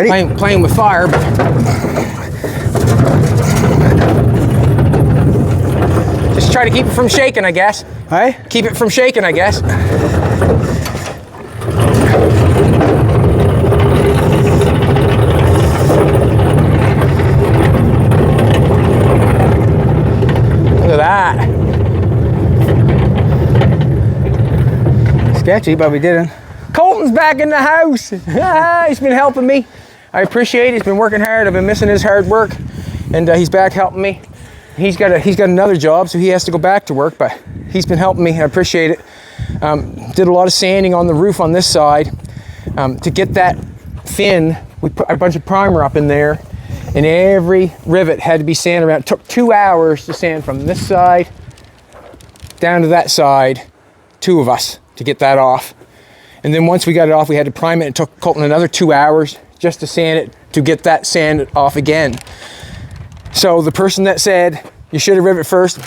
playing with fire. But just try to keep it from shaking, I guess. Hey? Keep it from shaking, I guess. Look at that. Sketchy, but we didn't. Colton's back in the house. He's been helping me. I appreciate it. He's been working hard. I've been missing his hard work, and he's back helping me. He's got another job, so he has to go back to work, but he's been helping me. I appreciate it. Did a lot of sanding on the roof on this side. To get that thin, we put a bunch of primer up in there, and every rivet had to be sanded around. It took 2 hours to sand from this side down to that side, 2 of us, to get that off. And then once we got it off, we had to prime it. It took Colton another 2 hours just to sand it, to get that sand off again. So the person that said, you should have rivet first,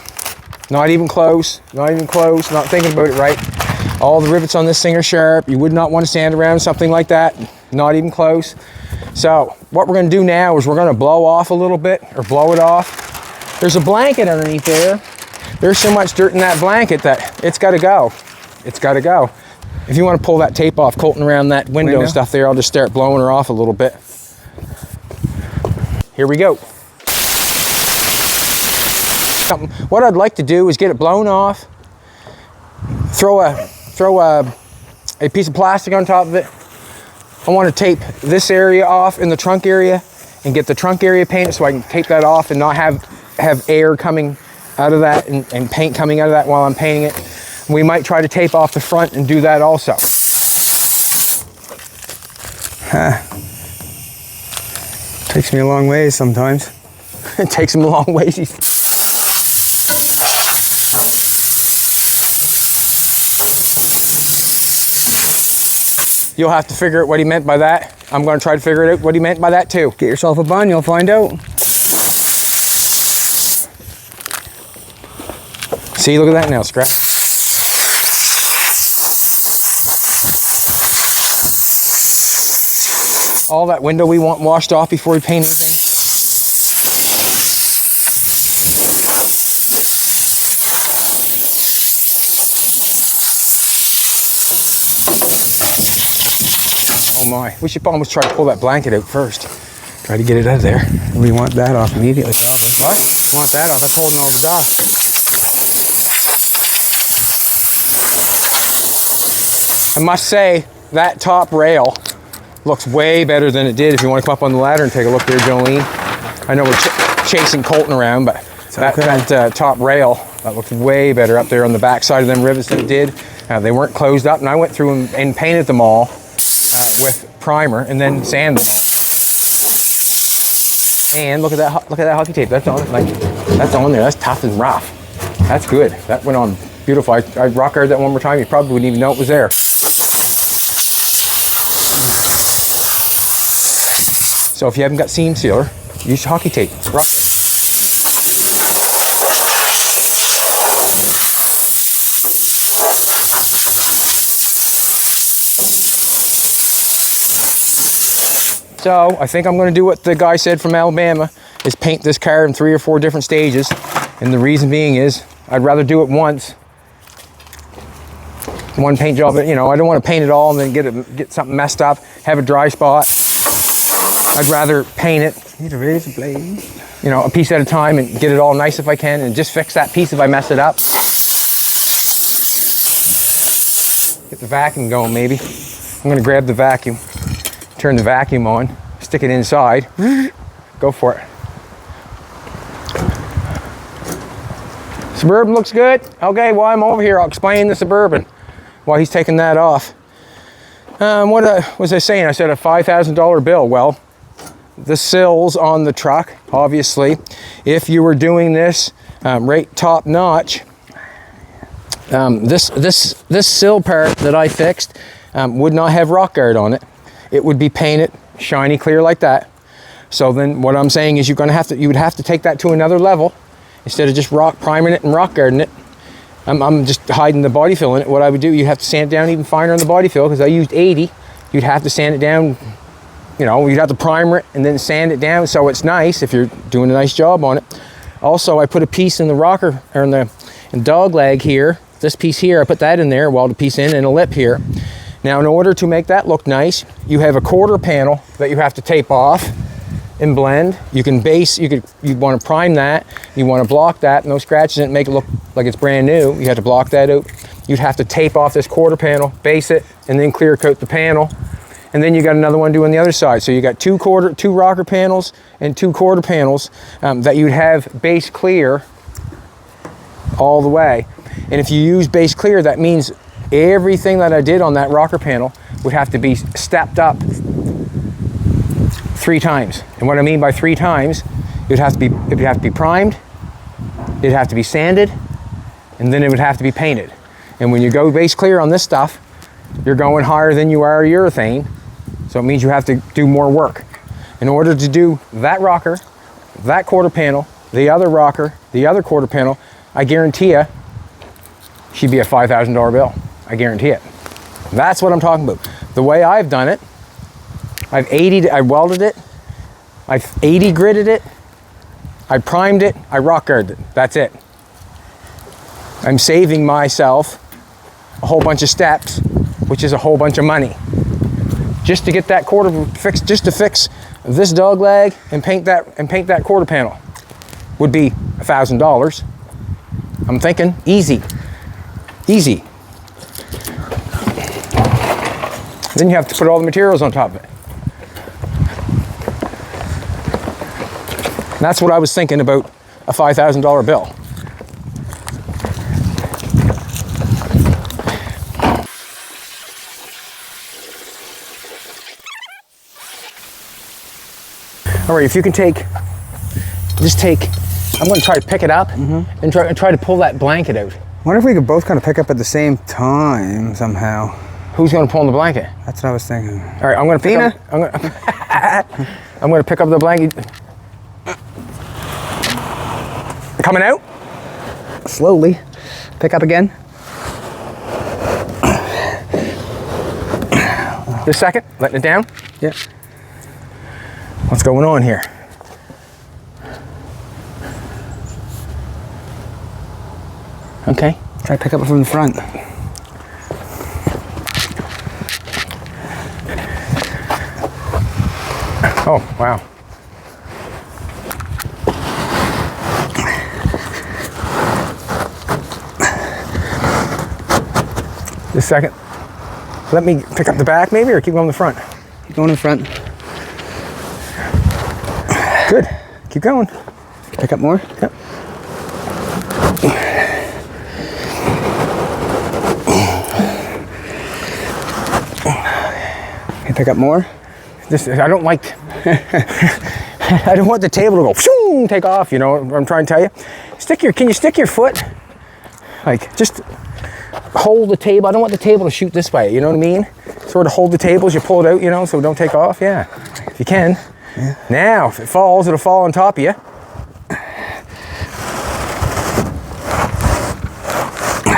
not even close, not thinking about it right. All the rivets on this thing are sharp. You would not want to sand around something like that, not even close. So what we're gonna do now is we're gonna blow off a little bit, or blow it off. There's a blanket underneath there. There's so much dirt in that blanket that it's gotta go. It's gotta go. If you want to pull that tape off, Colton, around that window and stuff there, I'll just start blowing her off a little bit. Here we go. What I'd like to do is get it blown off, throw a piece of plastic on top of it. I want to tape this area off in the trunk area and get the trunk area painted so I can tape that off and not have air coming out of that and paint coming out of that while I'm painting it. We might try to tape off the front and do that also. Takes me a long ways sometimes. It takes him a long ways. You'll have to figure out what he meant by that. I'm going to try to figure out what he meant by that too. Get yourself a bun, you'll find out. See, look at that now, Scrap. All that window we want washed off before we paint anything. Oh my, we should almost try to pull that blanket out first. Try to get it out of there. We want that off immediately, probably. What? Want that off, that's holding all the dust. I must say, that top rail looks way better than it did. If you want to come up on the ladder and take a look there, Jolene. I know we're chasing Colton around, but that top rail, that looks way better up there on the back side of them rivets than it did. They weren't closed up, and I went through and painted them all with primer and then sanded them all. And look at that hockey tape. That's on, that's on there. That's tough and rough. That's good. That went on beautiful. I rock hard that one more time. You probably wouldn't even know it was there. So if you haven't got seam sealer, use hockey tape. Rock it. So I think I'm going to do what the guy said from Alabama, is paint this car in 3 or 4 different stages. And the reason being is I'd rather do it once. One paint job, you know, I don't want to paint it all and then get something messed up, have a dry spot. I'd rather paint it, Need a razor blade. you know, a piece at a time and get it all nice if I can, and just fix that piece if I mess it up. Get the vacuum going maybe. I'm going to grab the vacuum, turn the vacuum on, stick it inside, go for it. Suburban looks good. Okay, while I'm over here, I'll explain the Suburban while he's taking that off. What was I saying? I said a $5,000 bill. Well, the sills on the truck, obviously, if you were doing this right top notch, this sill part that I fixed would not have rock guard on it. It would be painted shiny clear like that. So then what I'm saying is you would have to take that to another level. Instead of just priming it and rock guarding it, I'm just hiding the body fill in it. What I would do, you'd have to sand it down even finer on the body fill, because I used 80. You'd have to sand it down you know, you'd have to primer it and then sand it down so it's nice if you're doing a nice job on it. Also, I put a piece in the rocker, or in the dog leg here. This piece here, I put that in there, weld a piece in, and a lip here. Now, in order to make that look nice, you have a quarter panel that you have to tape off and blend. You can base, you want to prime that, you want to block that, no scratches in it, make it look like it's brand new. You have to block that out. You'd have to tape off this quarter panel, base it, and then clear coat the panel. And then you got another one doing the other side. So you got two rocker panels and 2 quarter panels that you'd have base clear all the way. And if you use base clear, that means everything that I did on that rocker panel would have to be stepped up 3 times. And what I mean by 3 times, it would have to be primed, it'd have to be sanded, and then it would have to be painted. And when you go base clear on this stuff, you're going higher than you are urethane, so it means you have to do more work. In order to do that rocker, that quarter panel, the other rocker, the other quarter panel, I guarantee you, she'd be a $5,000 bill. I guarantee it. That's what I'm talking about. The way I've done it, I welded it, I've 80 gridded it, I primed it, I rock guarded it. That's it. I'm saving myself a whole bunch of steps, which is a whole bunch of money. Just to get that quarter fixed, just to fix this dog leg and paint that quarter panel would be $1,000. I'm thinking easy. Easy. Then you have to put all the materials on top of it. And that's what I was thinking about a $5,000 bill. All right, if you can I'm going to try to pick it up and try to pull that blanket out. I wonder if we could both kind of pick up at the same time somehow. Who's going to pull on the blanket? That's what I was thinking. All right, I'm going to pick up. I'm going to pick up the blanket. Coming out? Slowly. Pick up again. Just a second, letting it down. Yeah. What's going on here? Okay. Try to pick up from the front. Oh, wow. Just a second. Let me pick up the back maybe, or keep going in the front? Keep going in the front. Good. Keep going. Pick up more? Yep. Can you pick up more? I don't like, I don't want the table to go, shoo, take off, you know what I'm trying to tell you? Can you stick your foot? Like, just hold the table. I don't want the table to shoot this way, you know what I mean? Sort of hold the table as you pull it out, you know, so don't take off, yeah. If you can. Yeah. Now, if it falls, it'll fall on top of you.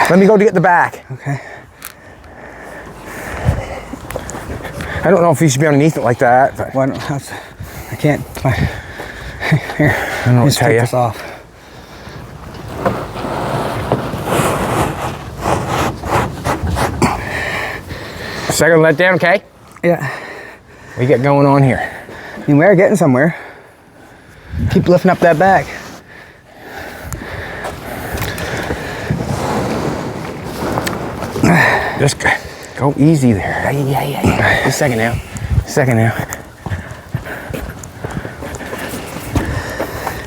Let me go to get the back. Okay. I don't know if you should be underneath it like that. But Why don't I can't. Here. I don't know what to tell take you. this off. Second, let down, okay? Yeah. What you got going on here? I mean, we're getting somewhere. Keep lifting up that back. Just go easy there. Yeah. Just a second now.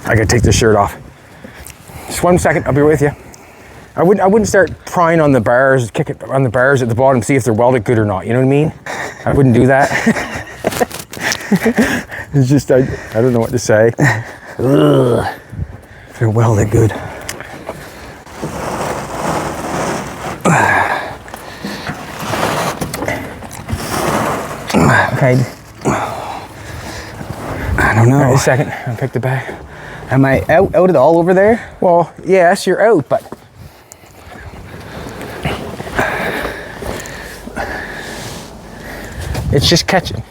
I gotta take this shirt off. Just 1 second, I'll be with you. I wouldn't start prying on the bars, kick it on the bars at the bottom, see if they're welded good or not. You know what I mean? I wouldn't do that. It's just I don't know what to say. Ugh. They're welded good. Okay. I don't know. Right, a second. I'll pick the back. Am I out it all over there? Well, yes, you're out, but it's just catching.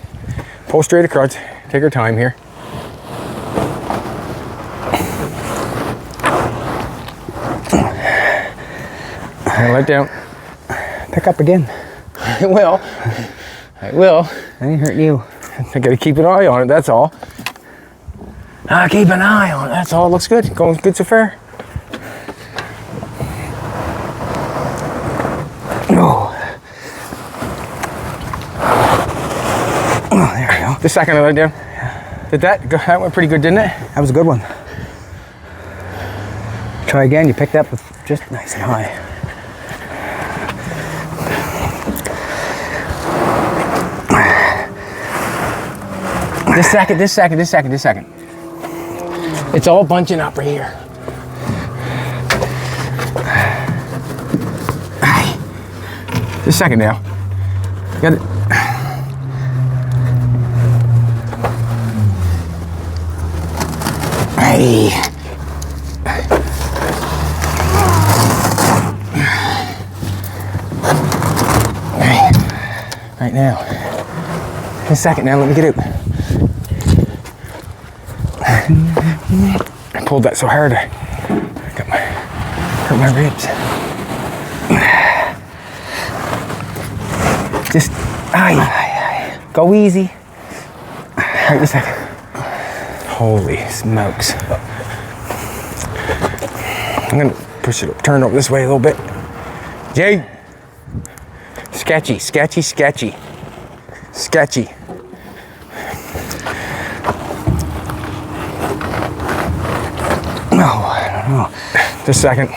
Pull straight across. Take our time here. And let down. Pick up again. I will. I will. I ain't hurting you. I gotta keep an eye on it, that's all. Keep an eye on it, that's all. It looks good. Going good so far. Oh. Oh, there we go. The second I let down. Did that went pretty good, didn't it? That was a good one. Try again. You picked up with just nice and high. This second. It's all bunching up right here. Just a second now. Got it. Hey. Right now. Just a second now, let me get out. I pulled that so hard I hurt my ribs. Just go easy. Right a second. Holy smokes. I'm gonna push it, turn it over this way a little bit. Jay. Sketchy. No, I don't know. Just a second.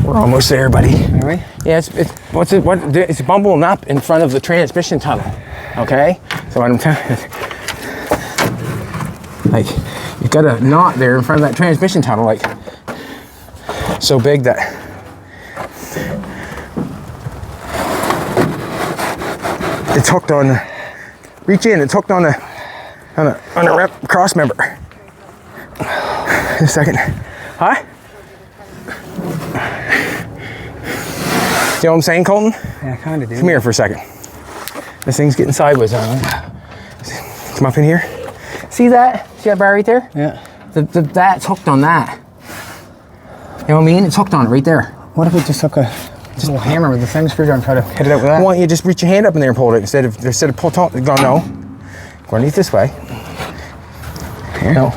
We're almost there, buddy. Are we? Yeah, it's bumbling up in front of the transmission tunnel. Okay? So what I'm telling you, like, you've got a knot there in front of that transmission tunnel, like, so big that it's hooked on. Reach in. It's hooked on a cross member. Just a second. Huh? You know what I'm saying, Colton? Yeah, I kind of do. Come here for a second. This thing's getting sideways on it. Come up in here. See that? See that bar right there? Yeah. That's hooked on that. You know what I mean? It's hooked on it right there. What if we just took a little hammer with the thing screwdriver and try to hit it out with that? Why don't you just reach your hand up in there and pull it instead of pull it? Go no. Go underneath this way. Here? No.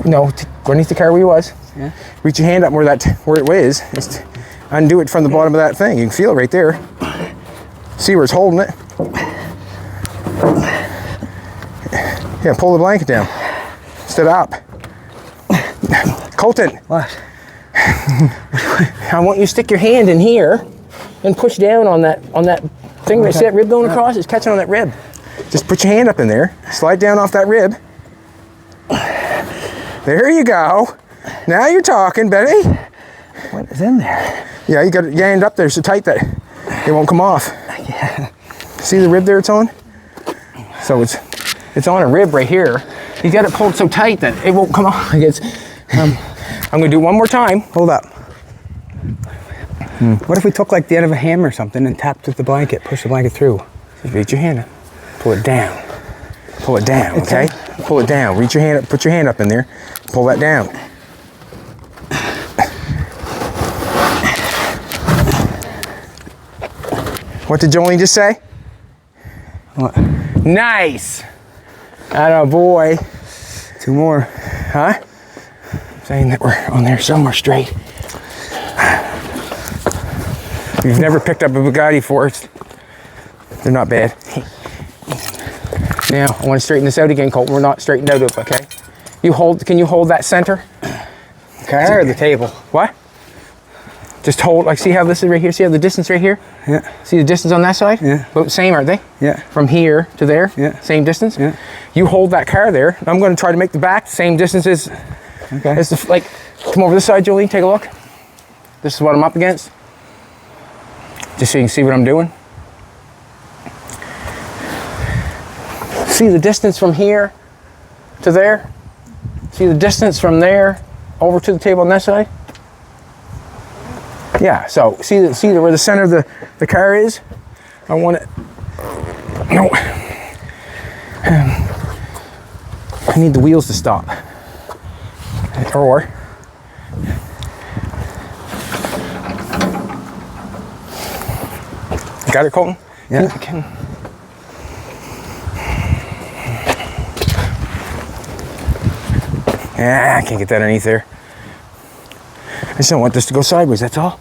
Go underneath the car where you was. Yeah. Reach your hand up where it is. Just undo it from the bottom of that thing. You can feel it right there. See where it's holding it. Yeah, pull the blanket down. Instead of up. Colton. What? I want you to stick your hand in here and push down on that thing. Okay. See that rib going across? It's catching on that rib. Just put your hand up in there. Slide down off that rib. There you go. Now you're talking, Betty. What is in there? Yeah, you got your hand up there so tight that it won't come off. Yeah. See the rib there it's on? So it's on a rib right here. You got it pulled so tight that it won't come off. I'm gonna do it one more time. Hold up. What if we took like the end of a hammer or something and tapped with the blanket, push the blanket through? Just reach your hand up. Pull it down. Pull it down, okay? Pull it down. Reach your hand up, put your hand up in there. Pull that down. What did Jolene just say? What? Nice. Atta boy. 2 more. Huh? Saying that we're on there somewhere straight. You've never picked up a Bugatti before. They're not bad. Now, I want to straighten this out again, Colton. We're not straightened out, okay? Can you hold that center? Car or the table? What? Just hold, like, see how this is right here? See how the distance right here? Yeah. See the distance on that side? Yeah. About the same, aren't they? Yeah. From here to there? Yeah. Same distance? Yeah. You hold that car there. I'm going to try to make the back the same distance as, okay. like, come over this side, Jolene, take a look. This is what I'm up against. Just so you can see what I'm doing. See the distance from here to there? See the distance from there over to the table on that side? Yeah, so see where the center of the car is? I want it, no. I need the wheels to stop. Or, got it, Colton? Yeah. Yeah, I can't get that underneath there. I just don't want this to go sideways, that's all.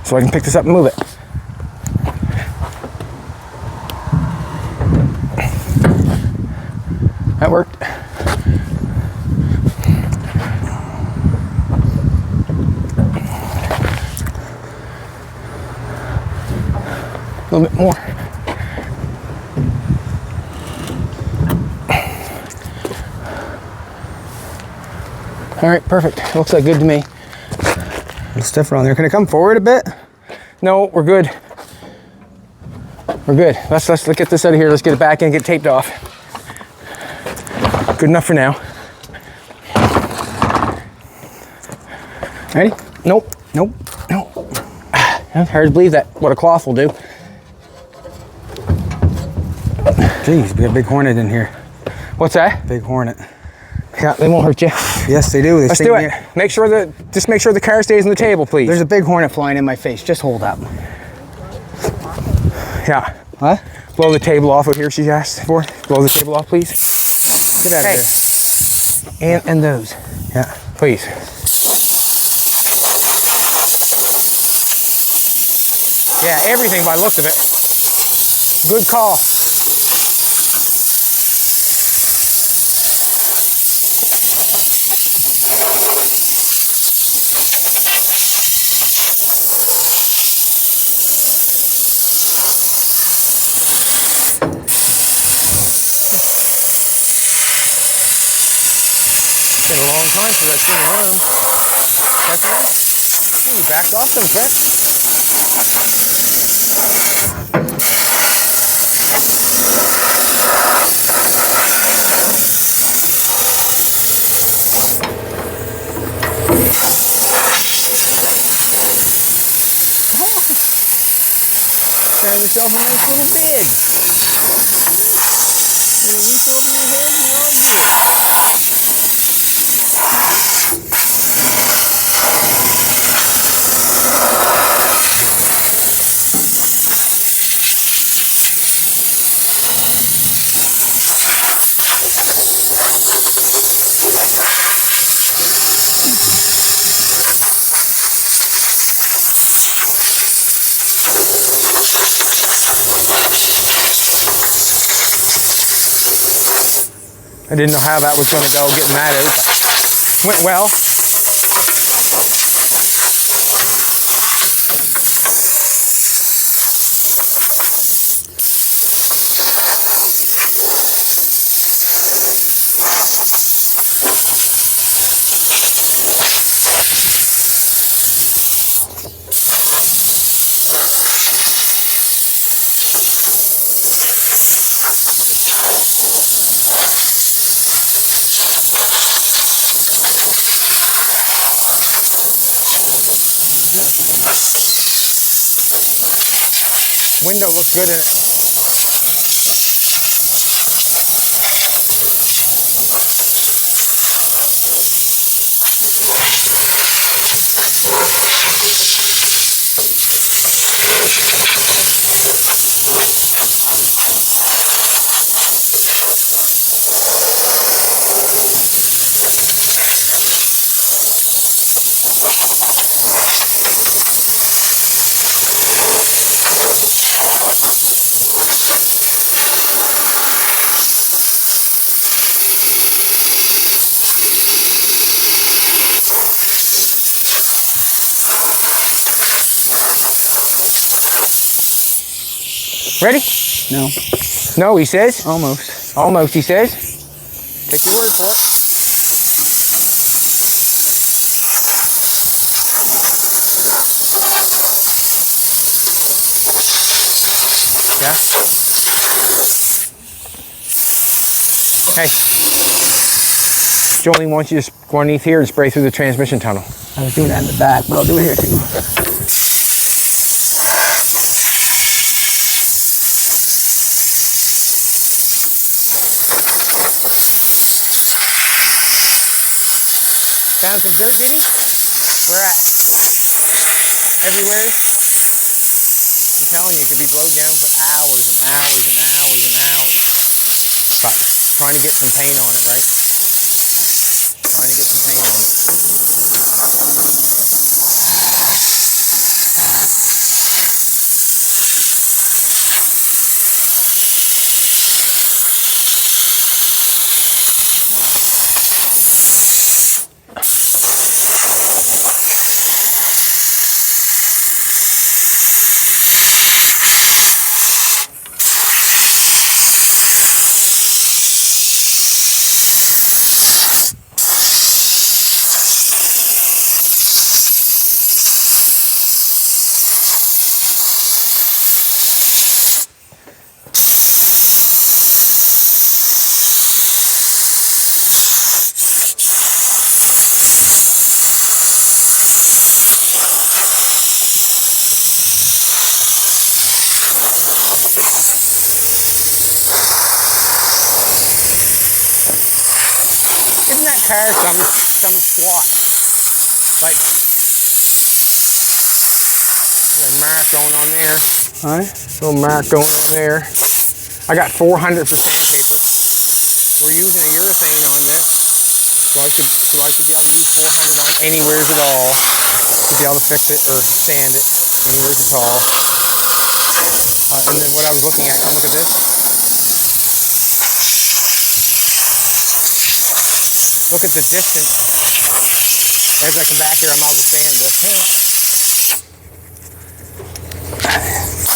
So I can pick this up and move it. That worked. A little bit more. All right, perfect. Looks like good to me. A little stiffer on there. Can I come forward a bit? No, we're good. We're good. Let's get this out of here. Let's get it back in and get taped off. Good enough for now. Ready? Nope. Nope. Nope. Hard to believe that, what a cloth will do. Jeez, we got a big hornet in here. What's that? Big hornet. Yeah, they won't hurt you. Yes, they do. Let's do it. Make sure just make sure the car stays on the table, please. There's a big hornet flying in my face. Just hold up. Yeah. What? Blow the table off over here, she asked for. Blow the table off, please. Get out of there. And those. Yeah. Please. Yeah, everything by the looks of it. Good call. Been a long time since I've seen a room. That's right. Ooh, you backed off them quick. Found yourself a nice little big. Little roof over your head, and you're all good. I didn't know how that was going to go, getting that out. Went well. Window looks good in it. Ready? No. No, he says. Almost. Almost, he says. Take your word for it. Yeah. Hey. Jolene wants you to go underneath here and spray through the transmission tunnel. I was doing that in the back, but I'll do it here too. Found some dirt, did you? Where at? Everywhere. I'm telling you, it could be blowed down for hours and hours and hours and hours. But trying to get some paint on it, right? Trying to get some paint on it. Car some swat. Like there's a mark going on there. Alright. Little mark going on there. I got 400 for sandpaper. We're using a urethane on this. So I should be able to use 400 on anywheres at all. Should be able to fix it or sand it anywheres at all. And then what I was looking at, come look at this. Look at the distance. As I come back here, I'm all just sand this.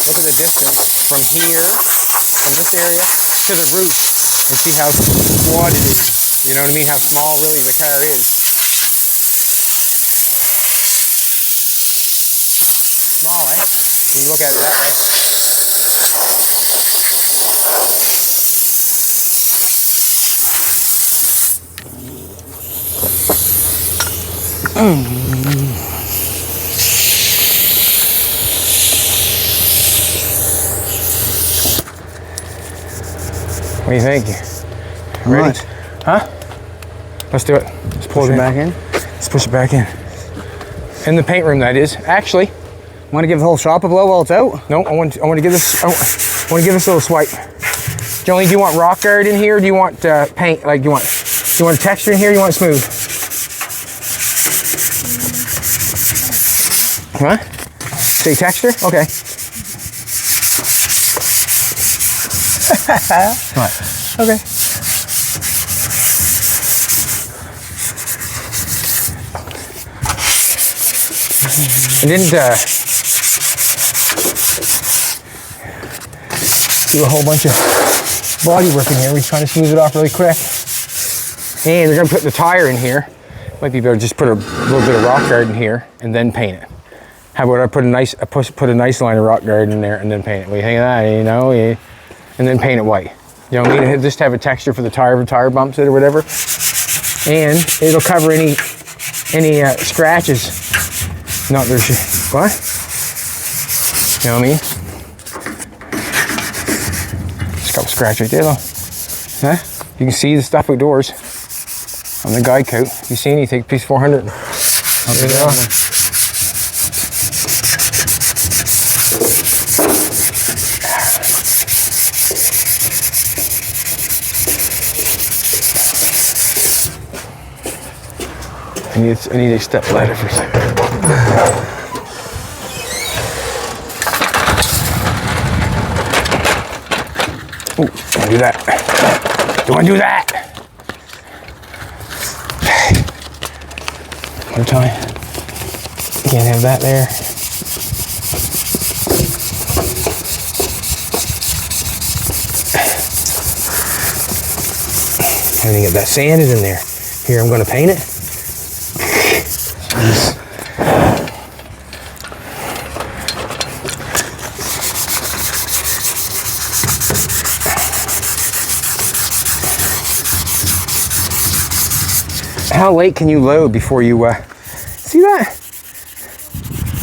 Look at the distance from here, from this area to the roof, and see how squat it is. You know what I mean? How small really the car is. Small, eh? When you look at it that way. What do you think? Ready? Right. Huh? Let's do it. Let's pull it back in. Let's push it back in. In the paint room, that is. Actually, Want to give the whole shop a blow while it's out? no. I want to give this. I want to give this a little swipe. Jolene, do you want rock guard in here? Or do you want paint? Like, do you want texture in here? Or do you want it smooth? What? Say texture? Okay. What? Okay. I didn't do a whole bunch of body work in here. We're trying to smooth it off really quick. And we're gonna put the tire in here. Might be better to just put a little bit of rock guard in here and then paint it. How about I put a nice line of rock guard in there and then paint it? What do you think of that? You know, and then paint it white. You know what I mean? Just have a texture for the tire if the tire bumps it or whatever. And it'll cover any scratches. Not there's what? You know what I mean? Just a couple scratch right there though. Huh? You can see the stuff outdoors on the guide coat. If you see anything, piece 400. There they are. I need a step ladder for a second. Ooh, don't want to do that. Don't want to do that. One time. Can't have that there. I need to get that sanded in there. Here, I'm going to paint it. How late can you load before you, see that?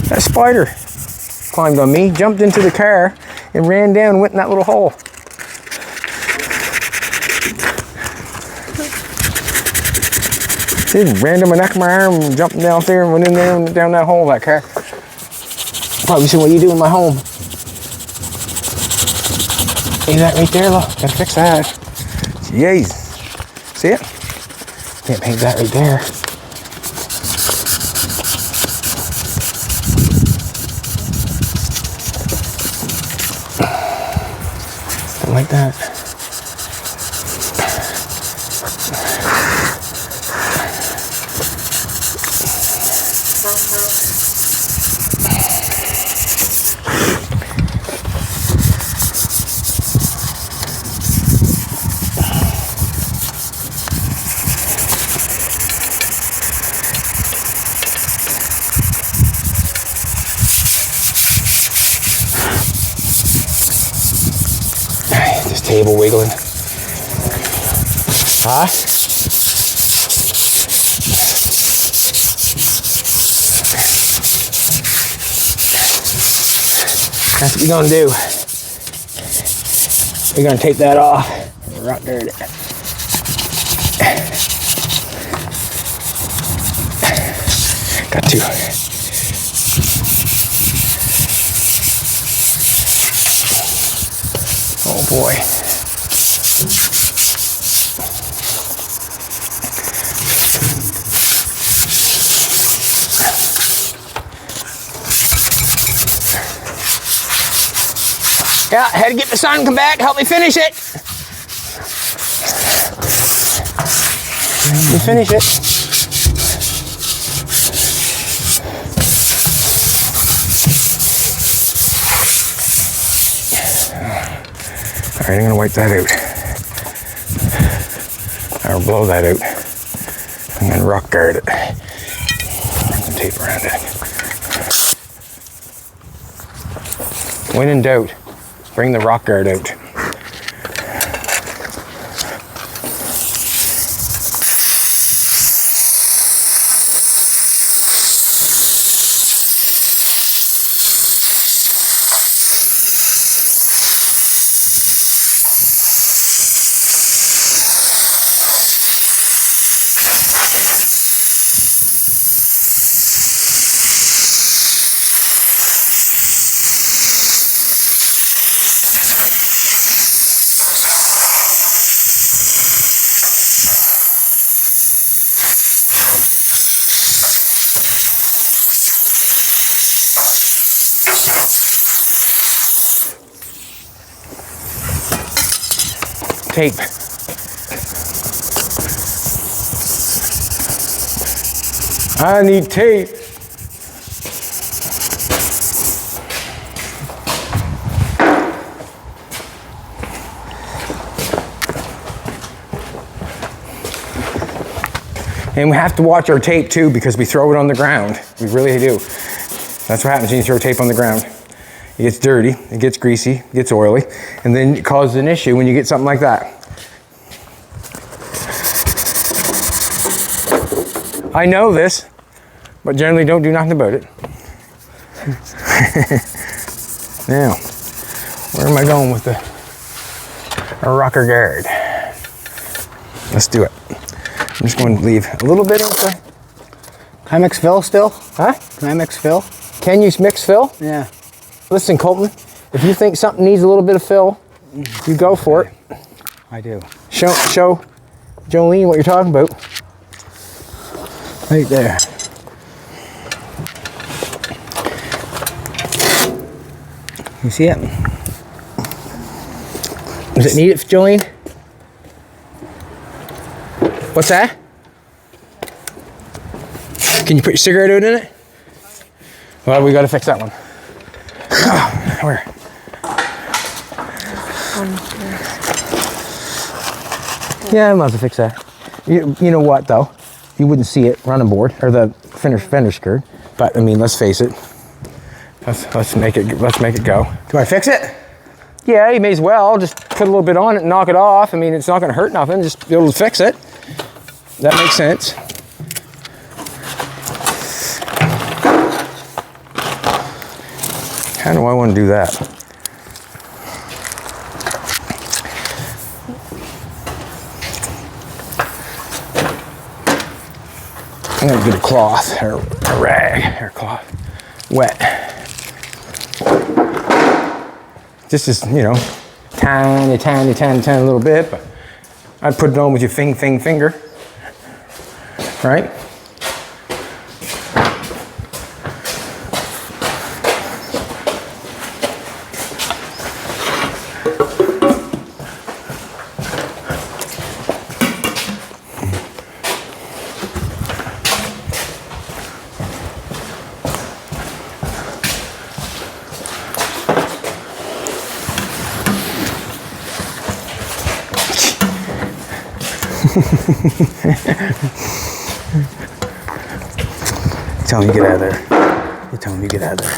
That spider climbed on me, jumped into the car, and ran down and went in that little hole. See, ran to my neck of my arm and jumped down there and went in there and down that hole, that car. Probably see what you do in my home. See that right there, look, gotta fix that. Jeez. See it? Can't paint that right there. Something like that. Table wiggling. Huh? That's what you're gonna do. You're gonna take that off. Rock dirt. Got to. Oh boy. Yeah, had to get the sun, come back, help me finish it. You finish it. All right, I'm gonna wipe that out. Or blow that out. And then rock guard it. Run some tape around it. When in doubt, bring the rock guard out. Tape. I need tape. And we have to watch our tape too because we throw it on the ground. We really do. That's what happens when you throw tape on the ground. It gets dirty, it gets greasy, it gets oily, and then it causes an issue when you get something like that. I know this, but generally don't do nothing about it. Now, where am I going with the rocker guard? Let's do it. I'm just going to leave a little bit of the... Can I mix fill still? Huh? Can I mix fill? Can you mix fill? Yeah. Listen, Colton, if you think something needs a little bit of fill, you go for it. I do. Show Jolene what you're talking about. Right there. You see it? Does it need it, Jolene? What's that? Can you put your cigarette out in it? Well, we got to fix that one. Where? Yeah, I might have to fix that. You know what though? You wouldn't see it running board or the fender skirt. But I mean, let's face it. Let's make it go. Do I fix it? Yeah, you may as well just put a little bit on it and knock it off. I mean, it's not going to hurt nothing. Just be able to fix it. That makes sense. How do I want to do that? I'm gonna get a cloth, or a rag, hair cloth, wet. Just as, you know, tiny little bit, but I'd put it on with your finger, right? Tell him you get out of there. You tell him you get out of there.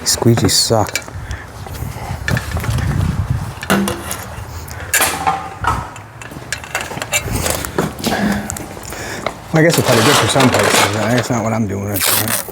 These squeegees suck. I guess it's probably good for some places. That's not what I'm doing right now.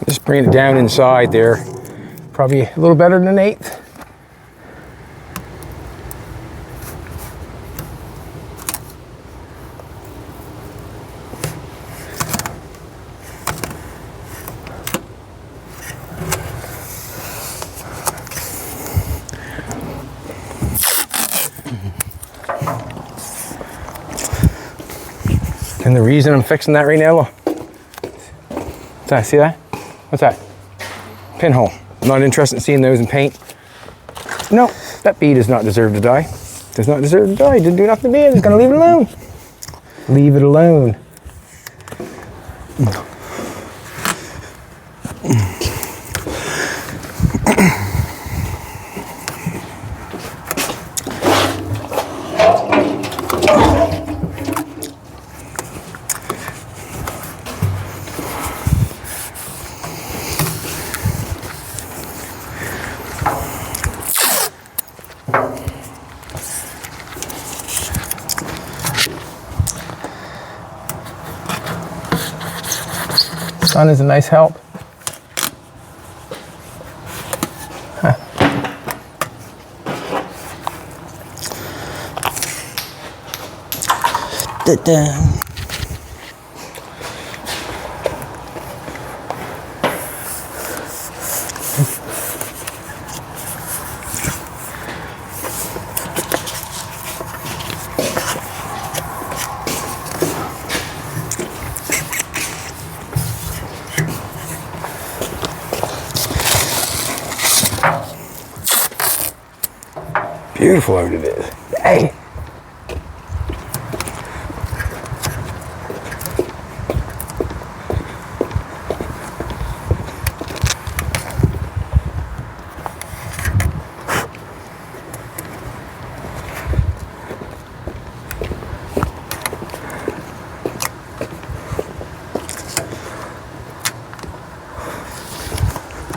Just bringing it down inside there. Probably a little better than an 1/8. And the reason I'm fixing that right now, look. What's that? See that? What's that? Pinhole. I'm not interested in seeing those in paint. No, that bee does not deserve to die. Does not deserve to die. Didn't do nothing to me. I'm just gonna leave it alone. Leave it alone. Sun is a nice help. Huh. Da-da. Beautiful out it is. Hey.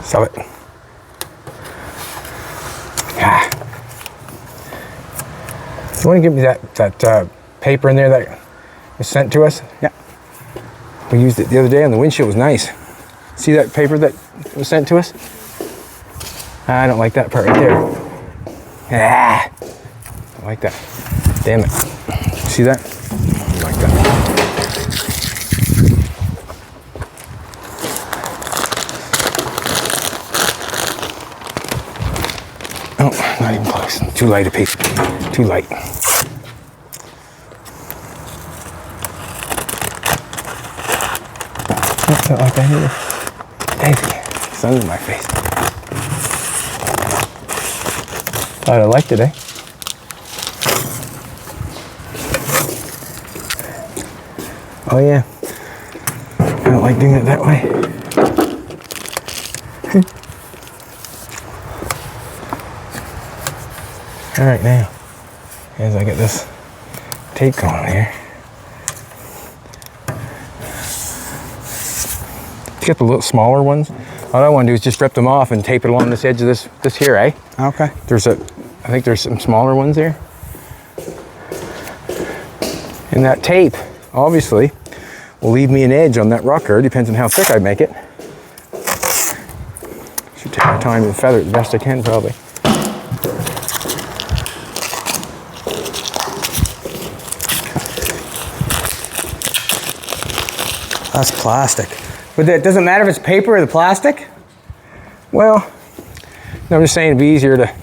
Stop it. Ah. You want to give me that paper in there that was sent to us? Yeah. We used it the other day and the windshield was nice. See that paper that was sent to us? I don't like that part right there. Ah, I don't like that. Damn it. See that? I don't like that. Oh, not even close. Too light a piece. Too light. Not like that either. Dang, sun's in my face. Thought I liked it, eh? Oh yeah. I don't like doing it that way. All right, now, as I get this tape going here, to get the little smaller ones, all I want to do is just rip them off and tape it along this edge of this here, eh? Okay. I think there's some smaller ones there. And that tape, obviously, will leave me an edge on that rocker. Depends on how thick I make it. Should take my time to feather it the best I can, probably. That's plastic. But it doesn't matter if it's paper or the plastic? Well, no, I'm just saying it'd be easier to...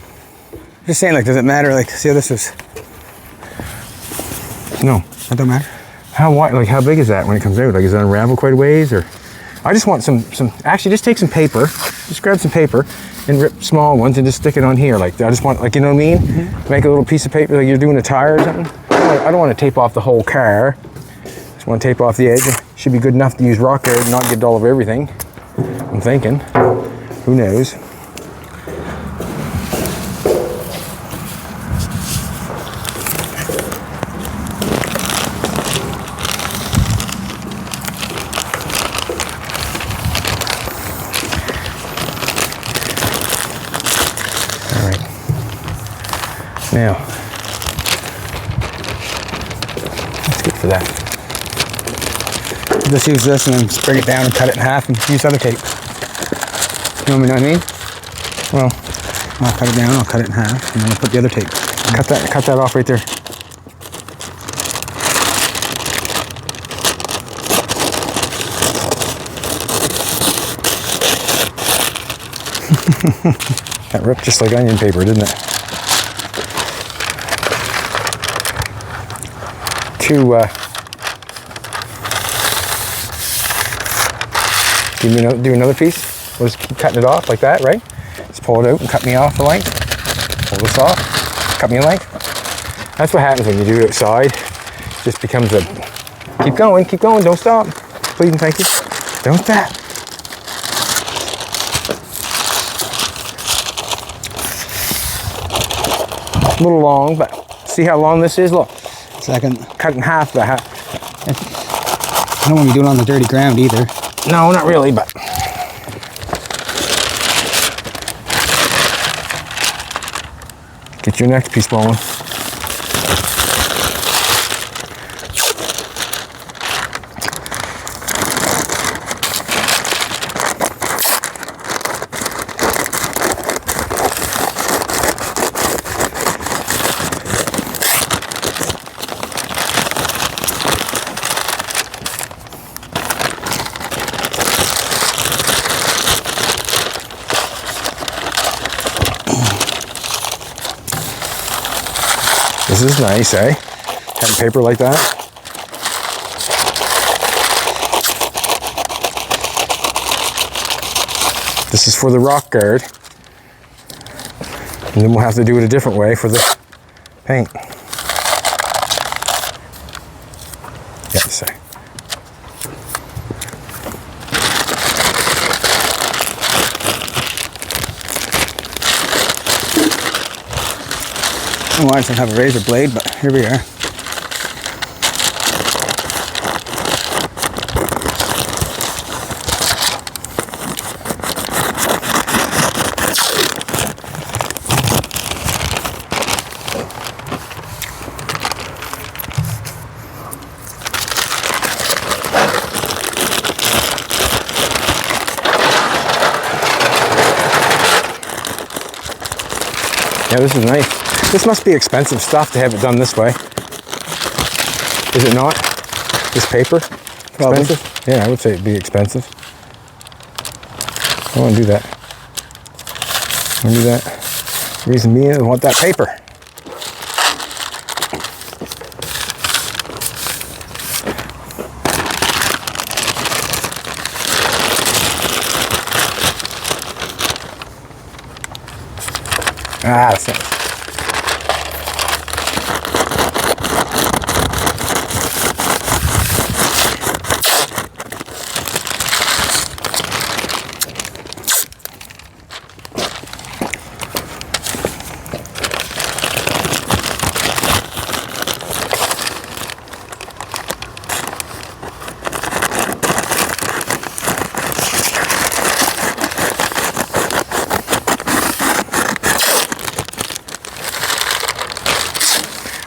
Just saying, like, does it matter? Like, see how this is? No. That don't matter? How wide, like how big is that when it comes out? Like, is it unravel quite a ways, or? I just want some, actually just take some paper, just grab some paper and rip small ones and just stick it on here. Like, I just want, like, you know what I mean? Mm-hmm. Make a little piece of paper, like you're doing a tire or something. I don't want to tape off the whole car. Just want to tape off the edge. It should be good enough to use rock art and not get all over everything. I'm thinking. Who knows? Now, that's good for that. Just use this and then just bring it down and cut it in half and use other tape. You know what I mean? Well, I'll cut it down, I'll cut it in half, and then I'll put the other tape. Cut that off right there. That ripped just like onion paper, didn't it? Do another piece. We'll just keep cutting it off like that, right? Just pull it out and cut me off the length. Pull this off, cut me a length. That's what happens when you do it outside. It just becomes a, keep going, don't stop. Please and thank you. Don't stop. A little long, but see how long this is? Look. So I can cut in half the half. I don't want to be doing it on the dirty ground either. No, not really, but. Get your next piece rolling. This is nice, eh? Having paper like that. This is for the rock guard. And then we'll have to do it a different way for the paint. Yeah, sorry. I don't know why I don't have a razor blade, but here we are. Yeah, this is nice. This must be expensive stuff to have it done this way. Is it not? This paper? Probably. Expensive? Yeah, I would say it'd be expensive. I want to do that. I want to do that. Reason being, I want that paper. Ah, that's it.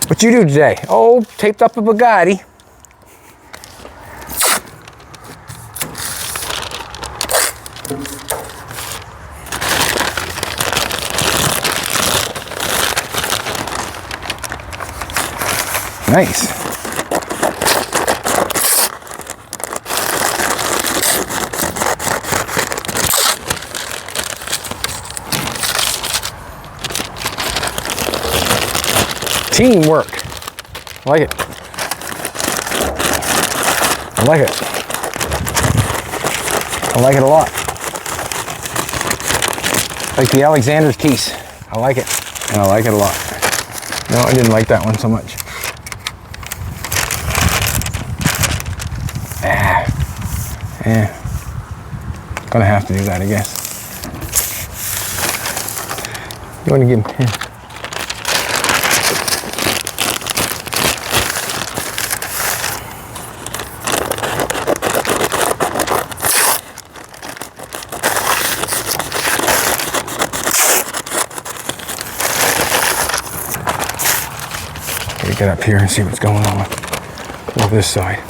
What you do today? Oh, taped up a Bugatti. Nice. Teamwork. I like it. I like it. I like it a lot. Like the Alexander's piece. I like it. And I like it a lot. No, I didn't like that one so much. Yeah. Gonna have to do that, I guess. You want to give him here? Get up here and see what's going on with this side.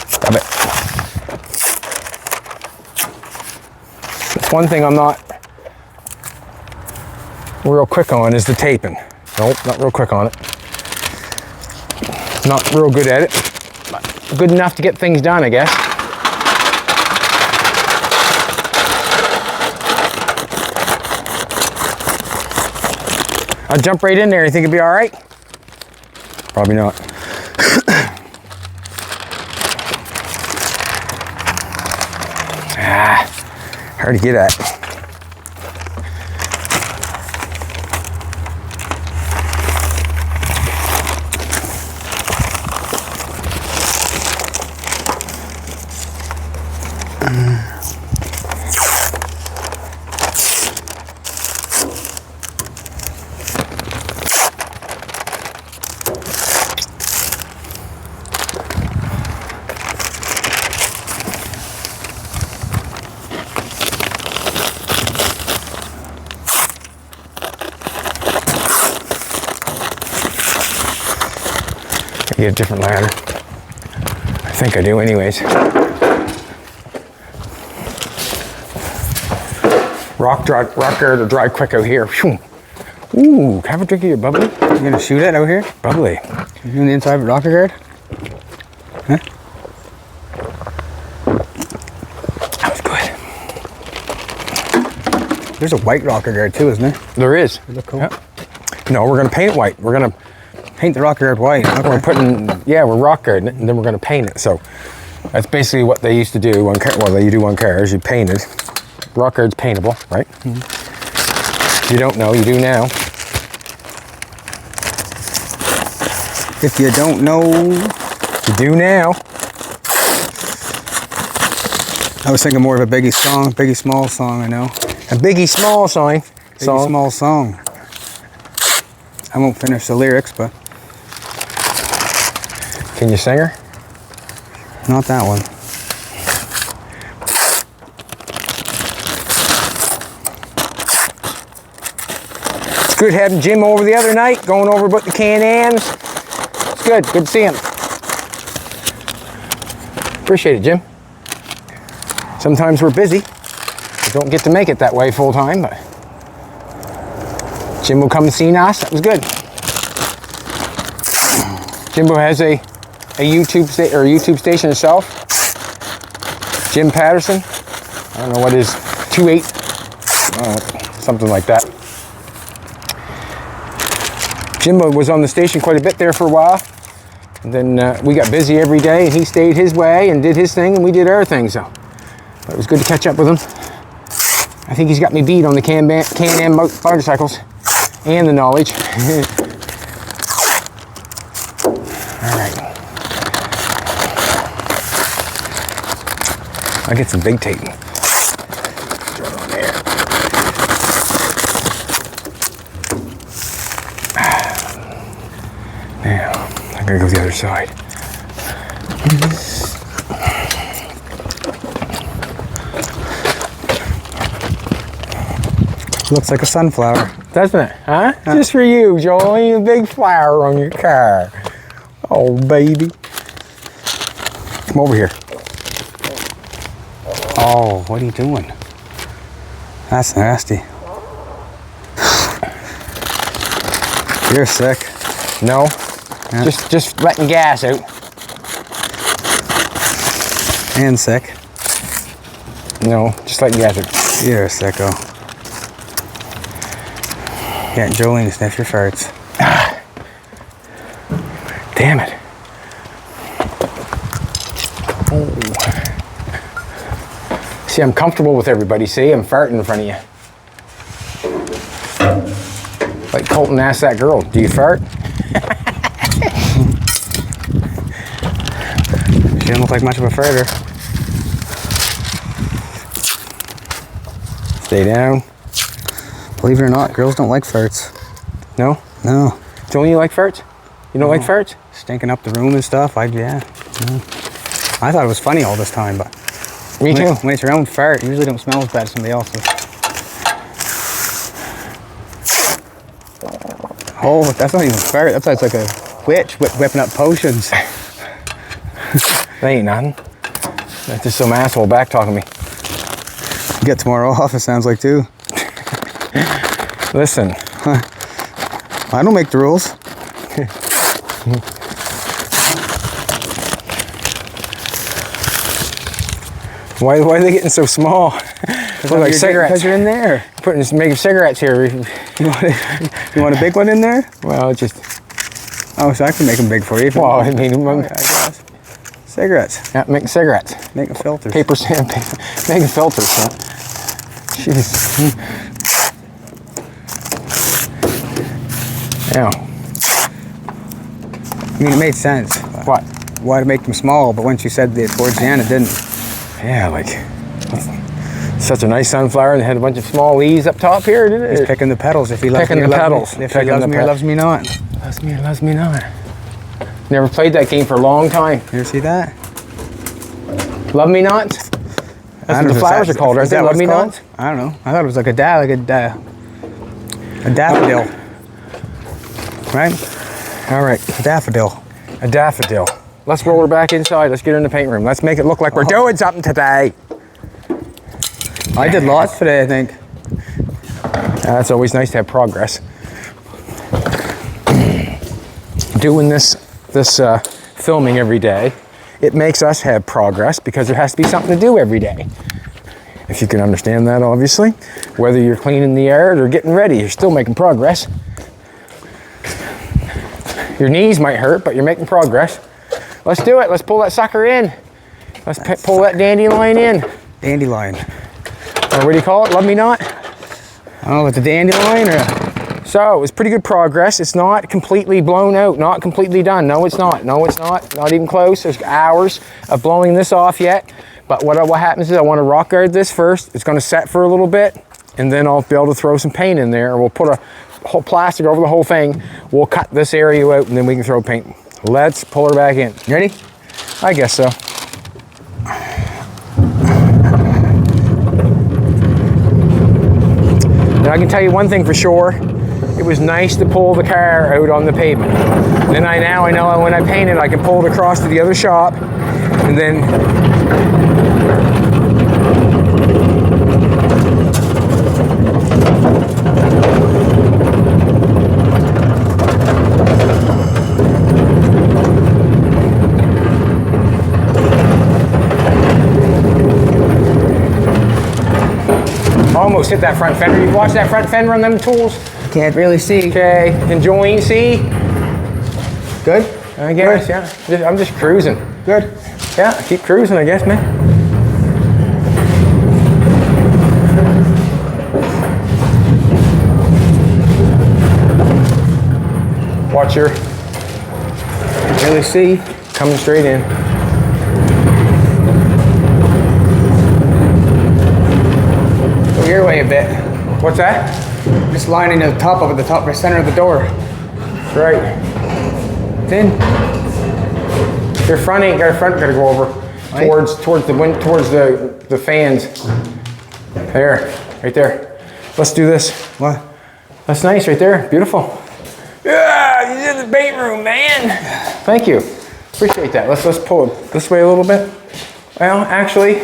Stop it. That's one thing I'm not real quick on is the taping. Nope, not real quick on it. Not real good at it, but good enough to get things done, I guess. I'll jump right in there. You think it'd be all right? Probably not. Hard to get at. Get a different ladder. I think I do anyways. Rock guard will dry quick out here. Whew. Ooh, have a drink of your bubbly. You gonna shoot it out here? Bubbly. You doing the inside of a rocker guard? Huh? That was good. There's a white rocker guard too, isn't there? There is. Does it look cool? Yeah. No, we're gonna paint it white. We're gonna Paint the rocker guard white. Okay. we're putting, yeah, we're rock guarding it, and then we're gonna paint it. So that's basically what they used to do on car. Well, you do on cars. You paint it. Rock guard's paintable, right? Mm-hmm. If you don't know, you do now. If you don't know, You do now. I was thinking more of a Biggie song, Biggie Small song, I know. A Biggie Small song. Biggie Small song. I won't finish the lyrics, but. Can you sing her? Not that one. It's good having Jim over the other night, going over about the Can-Ams. It's good to see him. Appreciate it, Jim. Sometimes we're busy. We don't get to make it that way full time, but Jim will come and see us. That was good. Jimbo has a YouTube station himself. Jim Patterson. I don't know what his 28, something like that. Jimbo was on the station quite a bit there for a while. And then we got busy every day, and he stayed his way and did his thing, and we did our thing. So it was good to catch up with him. I think he's got me beat on the Can-Am motorcycles and the knowledge. All right. I'll get some big tape. Throw it on there. Now, I'm gonna go the other side. Looks like a sunflower. Doesn't it? Huh? Just for you, Jolie. A big flower on your car. Oh, baby. Come over here. Oh, what are you doing? That's nasty. You're sick. No. Yeah. Just letting gas out. And sick. No, just letting gas out. You're a sicko. Getting Jolene to sniff your farts. Damn it. Oh. See, I'm comfortable with everybody. See, I'm farting in front of you. Like Colton asked that girl, do you fart? She doesn't look like much of a farter. Stay down. Believe it or not, girls don't like farts. No? No. Don't you like farts? You don't like farts? Stinking up the room and stuff, yeah. I thought it was funny all this time, but Me too. When it's your own fart, it usually don't smell as bad as somebody else's. Oh, that's not even a fart. That's like a witch whipping up potions. That ain't nothing. That's just some asshole back talking to me. You get tomorrow off, it sounds like, too. Listen. I don't make the rules. Why are they getting so small? Look like cigarettes. Because you're in there. Making cigarettes here. You want a big one in there? Well, just. Oh, so I can make them big for you. Well, I mean, I guess. Cigarettes. Yeah, making cigarettes. Making filters. Paper sand, making filters. Huh? Jeez. Yeah. I mean, it made sense. What? Why to make them small, but once you said it towards the end, it didn't. Yeah, like such a nice sunflower, and it had a bunch of small leaves up top here, didn't it? He's picking the petals. If he loves Picking me, the or petals. loves me. If he loves me or loves me not. Loves me or loves me not. Never played that game for a long time. You ever see that? Love me not? That's what the flowers are called, aren't they? Love me not? I don't know. I thought it was like a daffodil. Right? All right. A daffodil. A daffodil. Let's roll her back inside. Let's get her in the paint room. Let's make it look like we're doing something today. I did lots today, I think. It's always nice to have progress. Doing this filming every day, it makes us have progress because there has to be something to do every day. If you can understand that, obviously. Whether you're cleaning the yard or getting ready, you're still making progress. Your knees might hurt, but you're making progress. Let's do it. Let's pull that sucker in. Let's pull that dandelion in. Dandelion. Or what do you call it? Love me not? I don't know, with the dandelion or... So, it was pretty good progress. It's not completely blown out, not completely done. No, it's not. No, it's not. Not even close. There's hours of blowing this off yet. But what happens is I want to rock guard this first. It's going to set for a little bit, and then I'll be able to throw some paint in there, or we'll put a whole plastic over the whole thing. We'll cut this area out, and then we can throw paint. Let's pull her back in. You ready? I guess so. Now I can tell you one thing for sure. It was nice to pull the car out on the pavement. Then I know when I paint it, I can pull it across to the other shop, and then almost hit that front fender. You watch that front fender on them tools? Can't really see. Okay, enjoying, see? Good? I guess, yeah. I'm just cruising. Good. Yeah, keep cruising, I guess, man. Watch your, Can't really see. coming straight in. Go your way a bit. What's that? Just lining the top of it, the center of the door. Right. It's in. Your front ain't got a front, gotta go over. Right. Towards the wind, towards the fans. There, right there. Let's do this. What? That's nice right there, beautiful. Yeah, you did the paint room, man. Thank you, appreciate that. Let's pull it this way a little bit. Well, actually,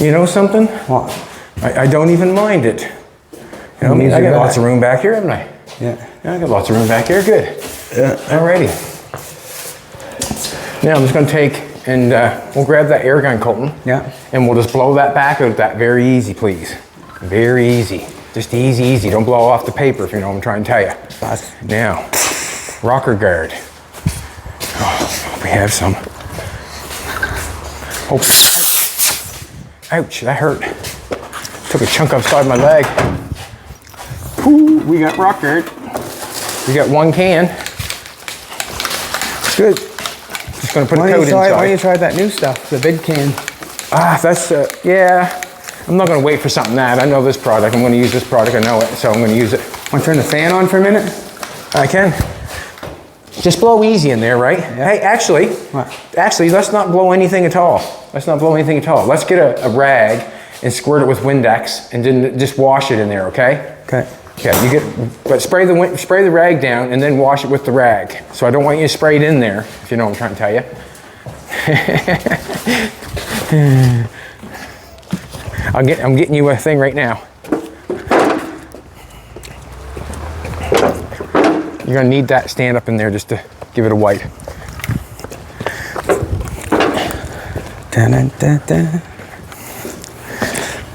you know something? What? I don't even mind it. You know, I got lots of room back here, haven't I? Yeah. I got lots of room back here, good. Yeah. Alrighty. Now I'm just gonna take and we'll grab that air gun, Colton. Yeah. And we'll just blow that back out that very easy, please. Very easy. Just easy, easy. Don't blow off the paper if you know what I'm trying to tell you. Now, rocker guard. Oh, we have some. Oh, ouch, that hurt. Took a chunk outside my leg. Whew, we got rock guard. We got one can. Good. Just gonna put a coat inside. Why don't you try that new stuff, the big can? Ah, that's, yeah. I'm not gonna wait for something that. I know this product, I'm gonna use this product, I know it, so I'm gonna use it. Want to turn the fan on for a minute? I can. Just blow easy in there, right? Yeah. Hey, actually, let's not blow anything at all. Let's not blow anything at all. Let's get a rag and squirt it with Windex and then just wash it in there, okay? Okay. Yeah, but spray the rag down and then wash it with the rag. So I don't want you to spray it in there, if you know what I'm trying to tell you. I'm getting you a thing right now. You're gonna need that stand up in there just to give it a wipe. Dun, dun, dun, dun.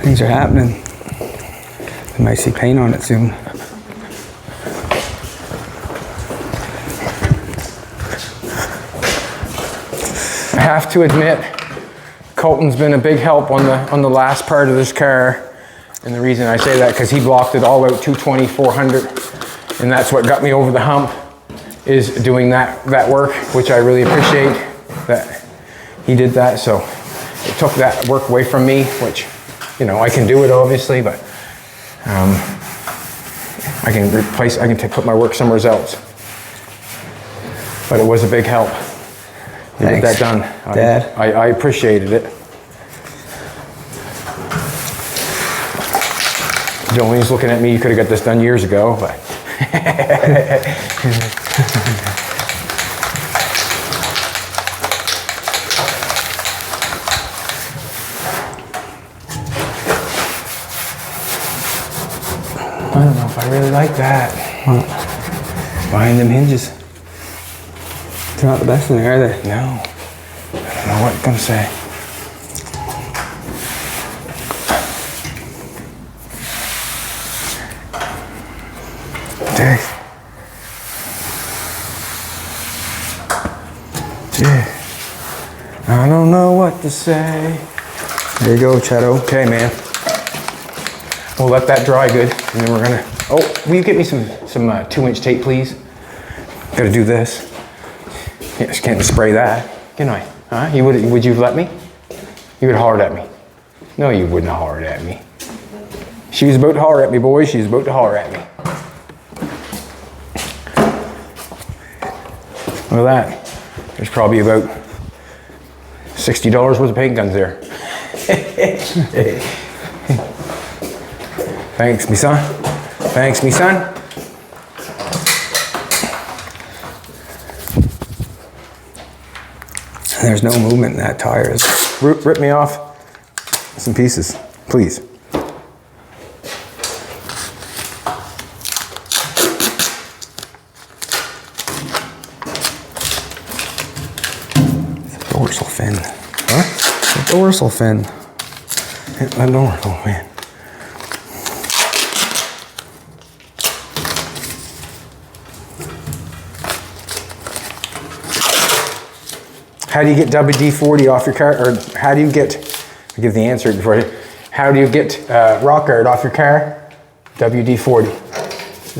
Things are happening. I might see paint on it soon. I have to admit, Colton's been a big help on the last part of this car. And the reason I say that, because he blocked it all out 220, 400. And that's what got me over the hump, is doing that work, which I really appreciate that he did that. So it took that work away from me, which, you know, I can do it obviously, but I can put my work somewhere else. But it was a big help. You get that done. Dad. I appreciated it. Jolene's looking at me, you could have got this done years ago, but. I don't know if I really like that. What? Behind them hinges. They're not the best in there, are they? No. I don't know what I'm gonna say. Dave. I don't know what to say. There you go, Cheto. Okay, man. We'll let that dry good, and then we're gonna. Oh, will you get me some 2-inch tape, please? Gotta do this. Yeah, just can't spray that, can I? Huh? Would you have let me? You would have hollered at me. No, you wouldn't have hollered at me. She was about to holler at me, boys. She was about to holler at me. Look at that. There's probably about $60 worth of paint guns there. Thanks, me son. Thanks, me son. There's no movement in that tire. Rip me off some pieces, please. Dorsal fin. Huh? The dorsal fin. I know. Oh man. How do you get WD-40 off your car? Or how do you get, I'll give the answer before I, how do you get rock guard off your car? WD-40.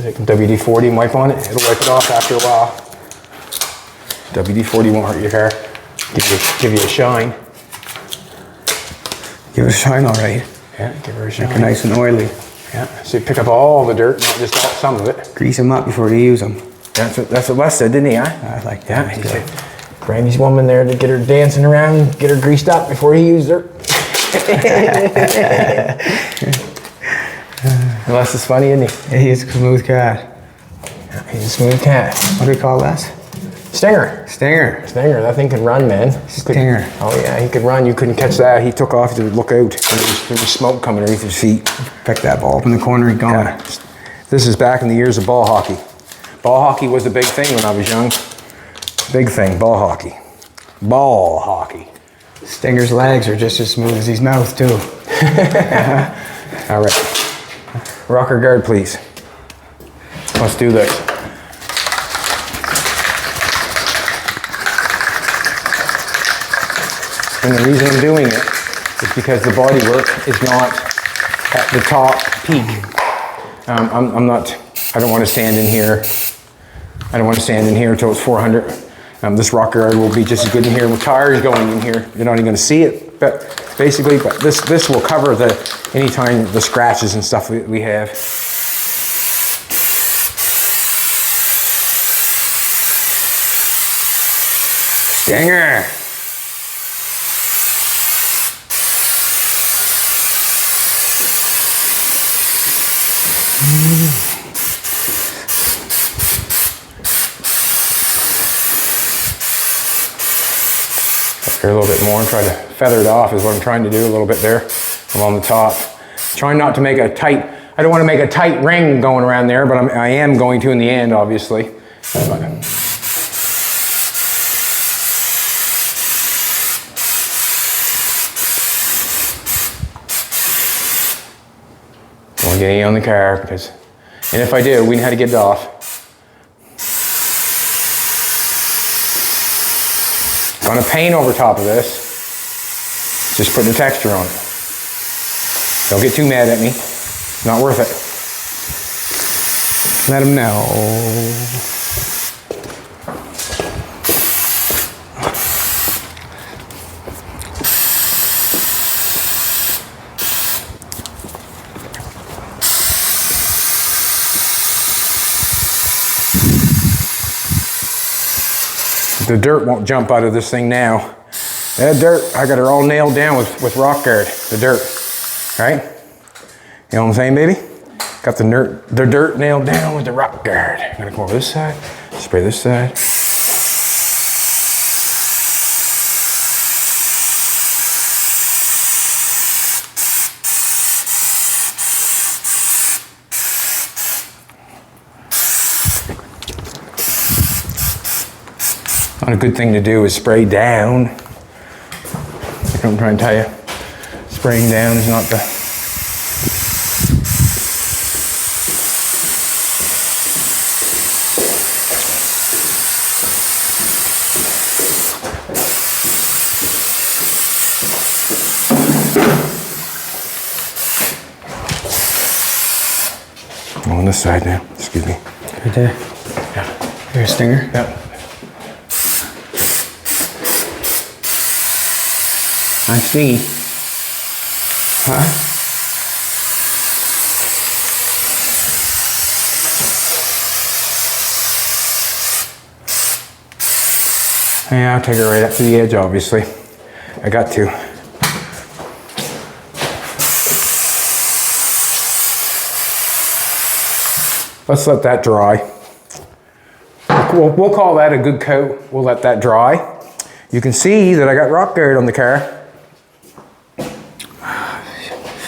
Take WD-40 and wipe on it. It'll wipe it off after a while. WD-40 won't hurt your car. Give you a shine. Give it a shine, all right. Yeah, give her a shine. Make it nice and oily. Yeah, so you pick up all the dirt, not just some of it. Grease them up before you use them. That's what Les said, didn't he? Huh? I like that. Yeah, he said, Brandy's woman there to get her dancing around, get her greased up before he used her. Les is funny, isn't he? Yeah, he's a smooth cat. Yeah, he's a smooth cat. What do we call that? Stinger. Stinger. Stinger, that thing could run, man. Stinger. Oh yeah, he could run. You couldn't catch that. He took off to look out. There was smoke coming underneath his feet. Pick that ball up in the corner, he gone. Yeah. This is back in the years of ball hockey. Ball hockey was a big thing when I was young. Big thing, ball hockey. Ball hockey. Stinger's legs are just as smooth as his mouth, too. All right. Rocker guard, please. Let's do this. And the reason I'm doing it is because the bodywork is not at the top peak. I don't want to stand in here. I don't want to stand in here until it's 400. This rocker guard will be just as good in here with tires going in here. You're not even going to see it, but basically, this will cover anytime the scratches and stuff we have. Stinger. Here a little bit more and try to feather it off is what I'm trying to do a little bit there along the top. Trying not to make a tight, I don't want to make a tight ring going around there, but I am going to in the end, obviously. But, don't want to get any on the car because, and if I do, we know how to get it off. Gonna paint over top of this, just putting the texture on it. Don't get too mad at me, not worth it. Let him know. The dirt won't jump out of this thing now. That dirt, I got her all nailed down with rock guard, the dirt, right? You know what I'm saying, baby? Got the dirt nailed down with the rock guard. I'm gonna go over this side, spray this side. Not a good thing to do is spray down. Like I'm trying to tell you, spraying down is not the. On this side now, excuse me. Right there. Yeah. Here's a stinger. Yeah. I see. Huh? Yeah, I'll take it right up to the edge, obviously. I got to. Let's let that dry. We'll call that a good coat. We'll let that dry. You can see that I got rock guard on the car.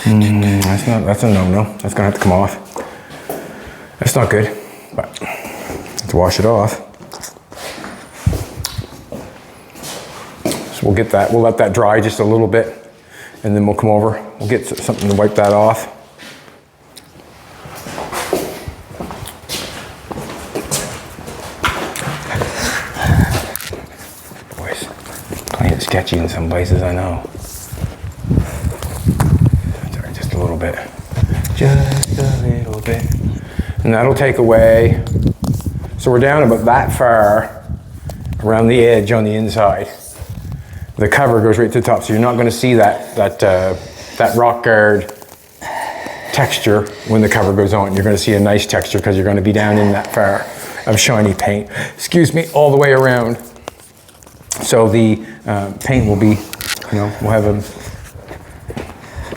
That's a no-no. That's gonna have to come off. That's not good, but let's wash it off. So we'll get that, we'll let that dry just a little bit, and then we'll come over. We'll get something to wipe that off. Boys, plenty of sketchy in some places, I know. Sorry, just a little bit. Just a little bit. And that'll take away. So we're down about that far around the edge on the inside. The cover goes right to the top, so you're not going to see that rock guard texture when the cover goes on. You're going to see a nice texture because you're going to be down in that far of shiny paint. Excuse me, all the way around. So the paint will be, we'll have a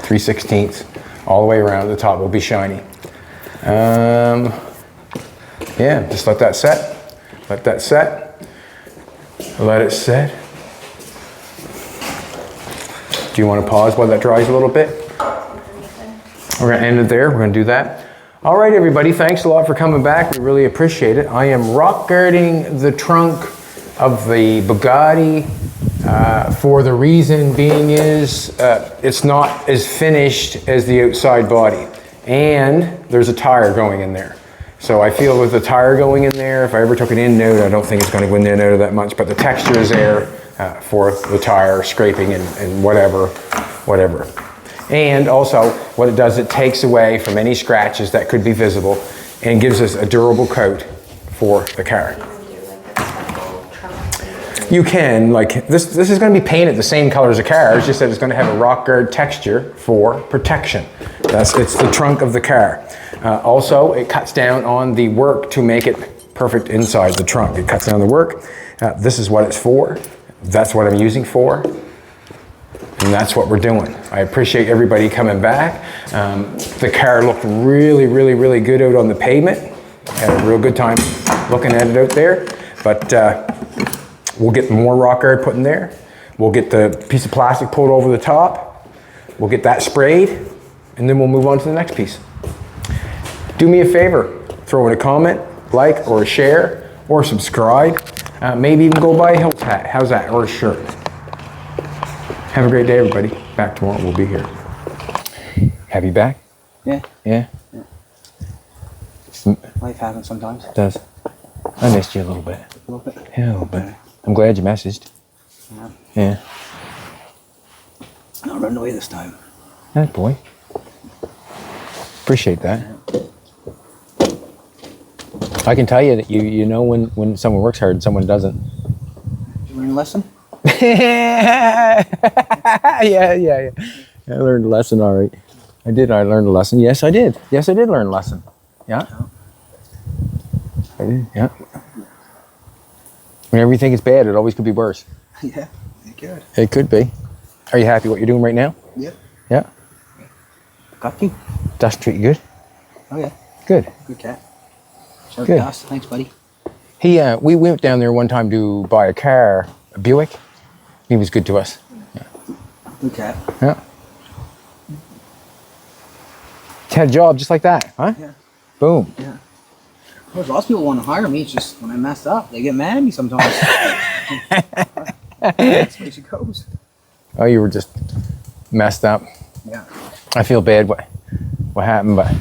3/16 all the way around. The top will be shiny. Yeah, just let that set. Let that set. Let it set. Do you want to pause while that dries a little bit? We're going to end it there. We're going to do that. All right, everybody. Thanks a lot for coming back. We really appreciate it. I am rock guarding the trunk of the Bugatti for the reason being is it's not as finished as the outside body. And there's a tire going in there. So I feel with the tire going in there, if I ever took it in and out, I don't think it's going to go in there and out that much, but the texture is there for the tire scraping and whatever. And also what it does, it takes away from any scratches that could be visible and gives us a durable coat for the car. You can, like, this is going to be painted the same color as the car, it's just that it's going to have a rock guard texture for protection. It's the trunk of the car. Also, it cuts down on the work to make it perfect inside the trunk. It cuts down the work. This is what it's for. That's what I'm using for. And that's what we're doing. I appreciate everybody coming back. The car looked really, really, really good out on the pavement. Had a real good time looking at it out there. But we'll get more rock guard put in there. We'll get the piece of plastic pulled over the top. We'll get that sprayed. And then we'll move on to the next piece. Do me a favor. Throw in a comment, like, or a share, or subscribe. Maybe even go buy a Hills hat. How's that? Or a shirt. Have a great day, everybody. Back tomorrow. We'll be here. Have you back? Yeah. Yeah? Life happens sometimes. It does. I missed you a little bit. A little bit. Yeah, a little bit. I'm glad you messaged. Yeah. Yeah. Not running away this time. That boy. Appreciate that. I can tell you that you know when someone works hard and someone doesn't. Did you learn a lesson? Yeah. I learned a lesson, all right. I learned a lesson. Yes, I did. Yes, I did learn a lesson. Yeah. I did, yeah. When everything is bad, it always could be worse. Yeah, it could. It could be. Are you happy what you're doing right now? Yep. Yeah. Got you. Dust treat you good? Oh yeah. Good. Good cat. Sure, Good. Dust. Thanks, buddy. We went down there one time to buy a car, a Buick. He was good to us. Yeah. Good cat. Yeah. Had a job just like that, huh? Yeah. Boom. Yeah. There's lots of people want to hire me. It's just when I mess up, they get mad at me sometimes. That's the way she goes. Oh, you were just messed up. Yeah. I feel bad what happened, but